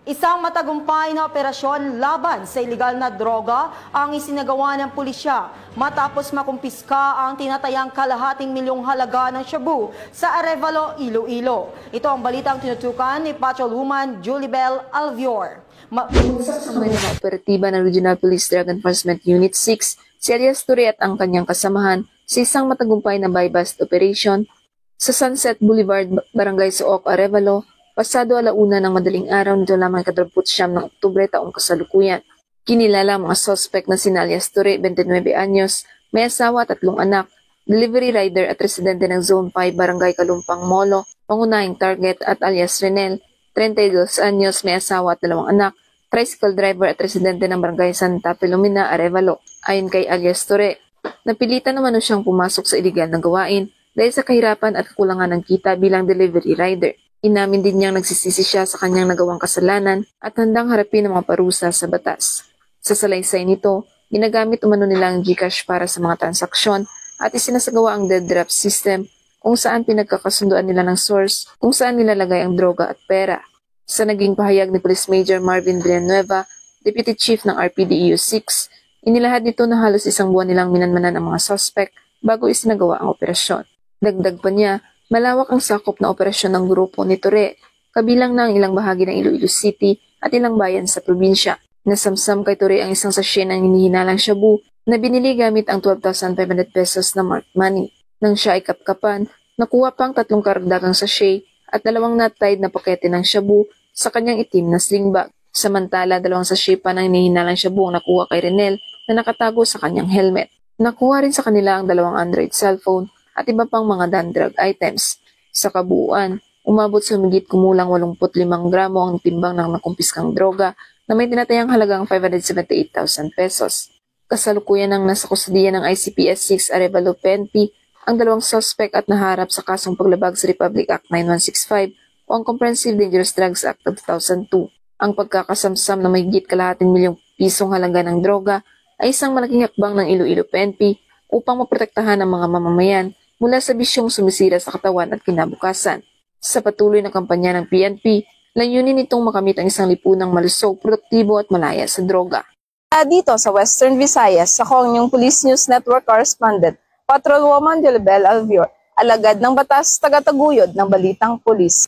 Isang matagumpay na operasyon laban sa ilegal na droga ang isinagawa ng pulisya matapos makumpiska ang tinatayang kalahating milyong halaga ng shabu sa Arevalo, Iloilo. Ito ang balitang tinutukan ni Patrolwoman Julibel Alvior. Kasama ng operatiba ng Regional Police Drug Enforcement Unit 6, si Alias Ture at ang kanyang kasamahan sa isang matagumpay na buy-bust operation sa Sunset Boulevard, Barangay Suoc, Arevalo, pasado 1:00 ng madaling araw nito lamang 29 ng Oktubre taong kasalukuyan. Kinilala ang mga suspect na sina Alias Ture, 29 anyos, may asawa at 3 anak, delivery rider at residente ng Zone 5, Barangay Kalumpang, Molo, pangunahing target, at Alias Renel, 32 anyos, may asawa at 2 anak, tricycle driver at residente ng Barangay Santa Filomena, Arevalo. Ayon kay Alias Ture, napilitan naman siyang pumasok sa iligal na gawain dahil sa kahirapan at kakulangan ng kita bilang delivery rider. Inamin din niyang nagsisisi siya sa kanyang nagawang kasalanan at handang harapin ang mga parusa sa batas. Sa salaysay nito, ginagamit umano nila ang GCash para sa mga transaksyon at isinasagawa ang dead draft system kung saan pinagkakasunduan nila ng source kung saan nilalagay ang droga at pera. Sa naging pahayag ni Police Major Marvin Villanueva, Deputy Chief ng RPDEU 6, inilahad nito na halos 1 buwan nilang minanmanan ang mga suspect bago isinagawa ang operasyon. Dagdag pa niya, malawak ang sakop na operasyon ng grupo ni Ture, kabilang na ang ilang bahagi ng Iloilo City at ilang bayan sa probinsya. Nasamsam kay Ture ang isang sachet ng hinihinalang shabu na binili gamit ang 12,500 pesos na marked money. Nang siya ay kapkapan, nakuha pang 3 karagdagang sachet at 2 knot-tied na pakete ng shabu sa kanyang itim na sling bag. Samantala, 2 sachet pa ng hinihinalang shabu ang nakuha kay Renel na nakatago sa kanyang helmet. Nakuha rin sa kanila ang 2 Android cellphone at iba pang mga non-drug items. Sa kabuuan, umabot sa humigit kumulang 85 gramo ang timbang ng nakumpiskang droga na may tinatayang halagang 578,000 pesos. Kasalukuyan ang nasa kustudiya ng ICPS 6 Arevalo PNP ang 2 suspect at naharap sa kasong paglabag sa Republic Act 9165 o ang Comprehensive Dangerous Drugs Act of 2002. Ang pagkakasamsam na mahigit kalahating milyong pisong halaga ng droga ay isang malaking hakbang ng Iloilo PNP upang maprotektahan ang mga mamamayan mula sa bisyong sumisira sa katawan at kinabukasan. Sa patuloy na kampanya ng PNP, layunin nitong makamit ang isang lipunang malusog, produktibo at malaya sa droga. Dito sa Western Visayas, ako ang inyong Police News Network correspondent, Patrolwoman Julibel Alvior, alagad ng batas, tagataguyod ng balitang pulis.